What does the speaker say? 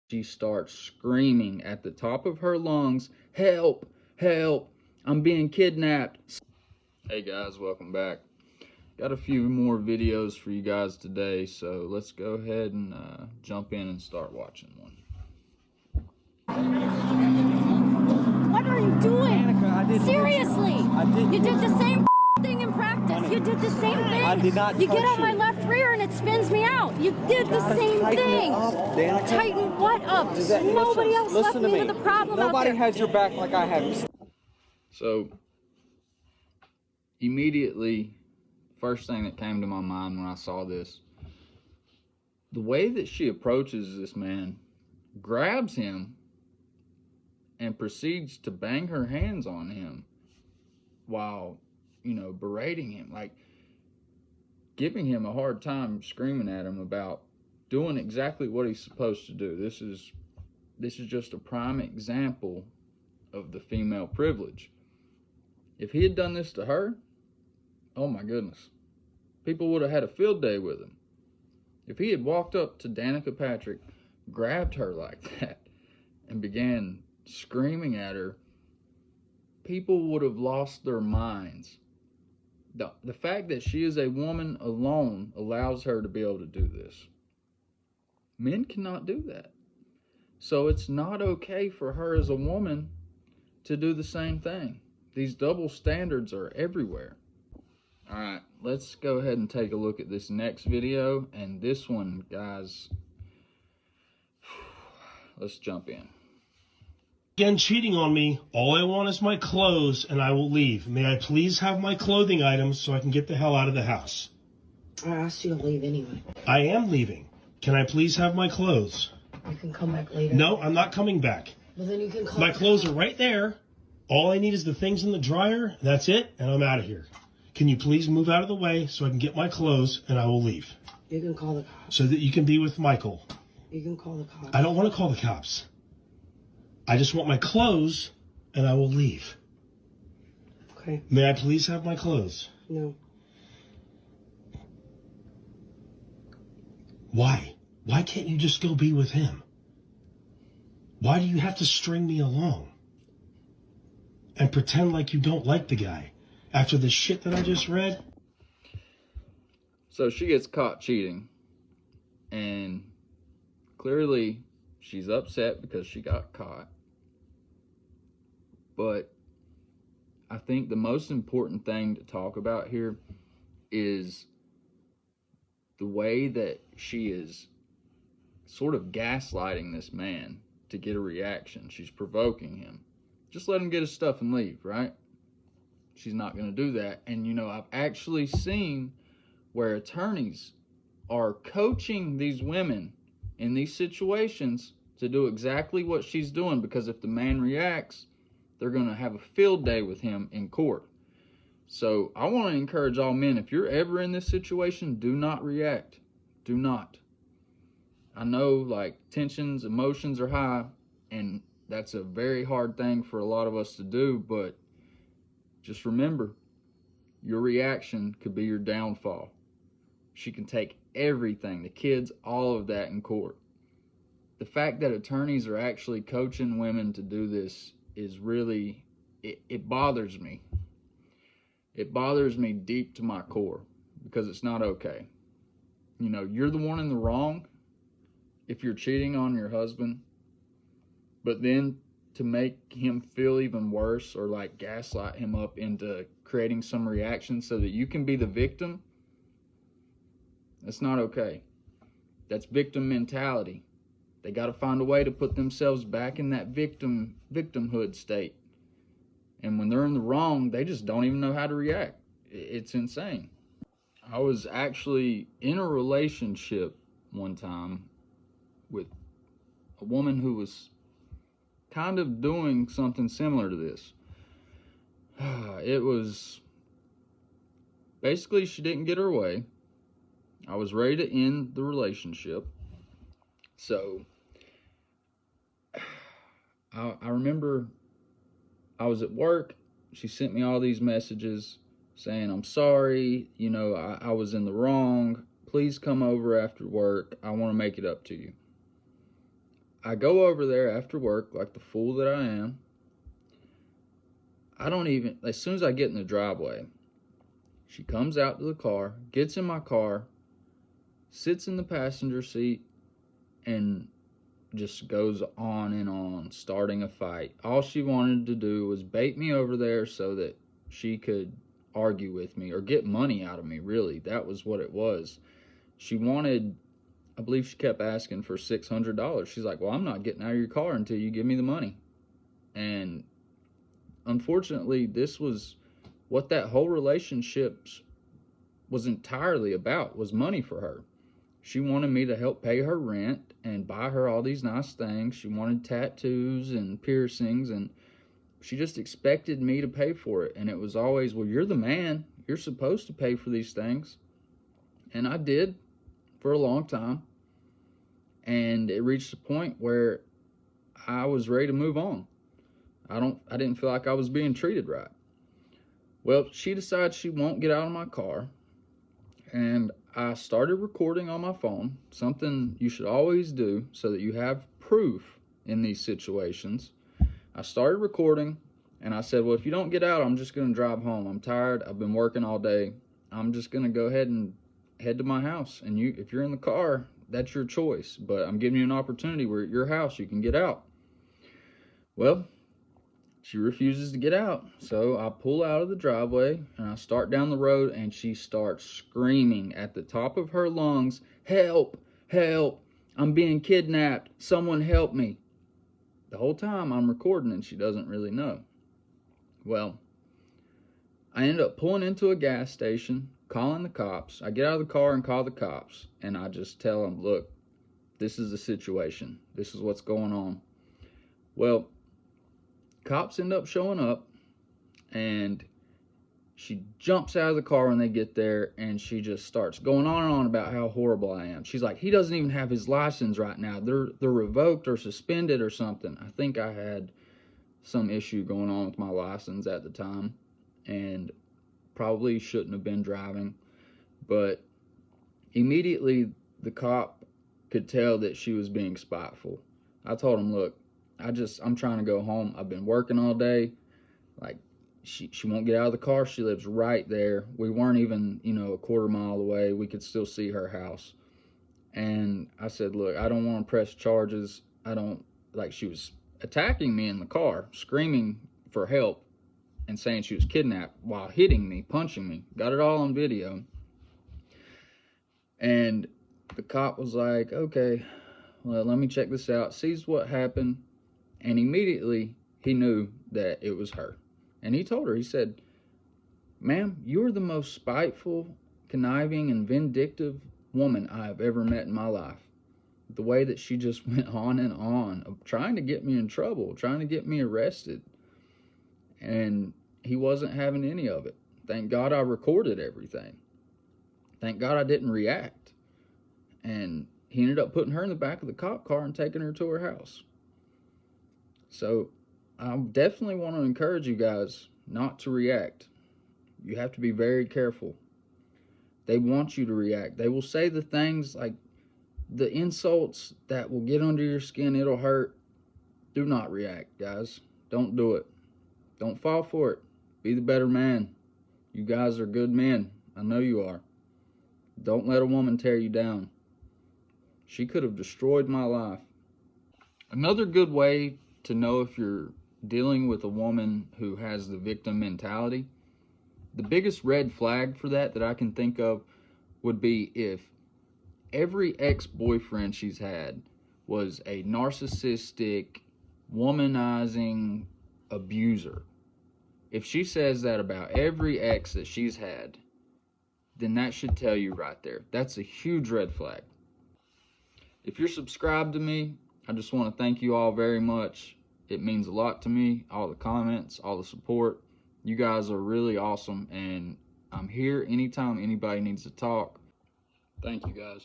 She starts screaming at the top of her lungs, "Help! Help! I'm being kidnapped!" Hey guys, welcome back. Got a few more videos for you guys today, so let's go ahead and jump in and start watching one. What are you doing? Danica, I didn't. Seriously! You did the same thing in practice. You did the same thing. I did not. You get on my left rear and it spins me out. You did the same thing. Tighten what up? Nobody else left me with a problem out Nobody there. has your back like I have. So immediately, first thing that came to my mind when I saw this, the way that she approaches this man, grabs him, and proceeds to bang her hands on him while, berating him, like giving him a hard time, screaming at him about doing exactly what he's supposed to do. This is just a prime example of the female privilege. If he had done this to her, oh my goodness, people would have had a field day with him. If he had walked up to Danica Patrick, grabbed her like that, and began screaming at her, people would have lost their minds. The fact that she is a woman alone allows her to be able to do this. Men cannot do that. So it's not okay for her as a woman to do the same thing. These double standards are everywhere. All right, let's go ahead and take a look at this next video. And this one, guys, let's jump in. Again, cheating on me. All I want is my clothes and I will leave. May I please have my clothing items so I can get the hell out of the house? I asked you to leave anyway. I am leaving. Can I please have my clothes? You can come back later. No, I'm not coming back. Well, then you can call. My clothes are right there. All I need is the things in the dryer. That's it, and I'm out of here. Can you please move out of the way so I can get my clothes and I will leave? You can call the cops. So that you can be with Michael. You can call the cops. I don't want to call the cops. I just want my clothes and I will leave. Okay. May I please have my clothes? No. Why? Why can't you just go be with him? Why do you have to string me along and pretend like you don't like the guy after the shit that I just read? So she gets caught cheating, and clearly she's upset because she got caught. But I think the most important thing to talk about here is the way that she is sort of gaslighting this man to get a reaction. She's provoking him. Just let him get his stuff and leave, right? She's not going to do that. And, I've actually seen where attorneys are coaching these women in these situations to do exactly what she's doing, because if the man reacts, they're going to have a field day with him in court. So I want to encourage all men, if you're ever in this situation, do not react. Do not. I know, tensions, emotions are high, and that's a very hard thing for a lot of us to do, but just remember, your reaction could be your downfall. She can take everything, the kids, all of that in court. The fact that attorneys are actually coaching women to do this is really, it bothers me. It bothers me deep to my core, because it's not okay. You're the one in the wrong if you're cheating on your husband, but then to make him feel even worse, or gaslight him up into creating some reaction so that you can be the victim, that's not okay. That's victim mentality. They got to find a way to put themselves back in that victimhood state. And when they're in the wrong, they just don't even know how to react. It's insane. I was actually in a relationship one time with a woman who was kind of doing something similar to this. It was basically, she didn't get her way. I was ready to end the relationship. So I remember I was at work. She sent me all these messages saying, "I'm sorry, I was in the wrong. Please come over after work. I want to make it up to you." I go over there after work like the fool that I am. I don't even, as soon as I get in the driveway, she comes out to the car, gets in my car, sits in the passenger seat, and just goes on, starting a fight. All she wanted to do was bait me over there so that she could argue with me or get money out of me, really. That was what it was. She wanted, I believe she kept asking for $600. She's like, well, I'm not getting out of your car until you give me the money. And unfortunately, this was what that whole relationship was entirely about, was money for her. She wanted me to help pay her rent and buy her all these nice things. She wanted tattoos and piercings, and she just expected me to pay for it. And it was always, well, you're the man. You're supposed to pay for these things. And I did for a long time. And it reached a point where I was ready to move on. I didn't feel like I was being treated right. Well, she decides she won't get out of my car. And I started recording on my phone, something you should always do so that you have proof in these situations. I started recording, and I said, well, if you don't get out, I'm just going to drive home. I'm tired. I've been working all day. I'm just going to go ahead and head to my house. And if you're in the car, that's your choice. But I'm giving you an opportunity where at your house you can get out. Well, she refuses to get out, so I pull out of the driveway and I start down the road, and she starts screaming at the top of her lungs, help, help, I'm being kidnapped, someone help me. The whole time I'm recording and she doesn't really know. Well, I end up pulling into a gas station, calling the cops. I get out of the car and call the cops, and I just tell them, look, this is the situation. This is what's going on. Well, cops end up showing up, and she jumps out of the car when they get there, and she just starts going on and on about how horrible I am. She's like, he doesn't even have his license right now. They're revoked or suspended or something. I think I had some issue going on with my license at the time, and probably shouldn't have been driving. But immediately the cop could tell that she was being spiteful. I told him, look, I'm trying to go home. I've been working all day. Like, she won't get out of the car. She lives right there. We weren't even, a quarter mile away. We could still see her house. And I said, look, I don't want to press charges. She was attacking me in the car, screaming for help and saying she was kidnapped while hitting me, punching me. Got it all on video. And the cop was like, okay, well, let me check this out. Sees what happened. And immediately he knew that it was her. And he told her, he said, ma'am, you're the most spiteful, conniving, and vindictive woman I have ever met in my life. The way that she just went on and on of trying to get me in trouble, trying to get me arrested. And he wasn't having any of it. Thank God I recorded everything. Thank God I didn't react. And he ended up putting her in the back of the cop car and taking her to her house. So I definitely want to encourage you guys not to react. You have to be very careful. They want you to react. They will say the things like the insults that will get under your skin. It'll hurt. Do not react, guys. Don't do it. Don't fall for it. Be the better man. You guys are good men. I know you are. Don't let a woman tear you down. She could have destroyed my life. Another good way to know if you're dealing with a woman who has the victim mentality, the biggest red flag for that I can think of would be if every ex-boyfriend she's had was a narcissistic, womanizing abuser. If she says that about every ex that she's had, then that should tell you right there. That's a huge red flag. If you're subscribed to me, I just want to thank you all very much. It means a lot to me, all the comments, all the support. You guys are really awesome, and I'm here anytime anybody needs to talk. Thank you, guys.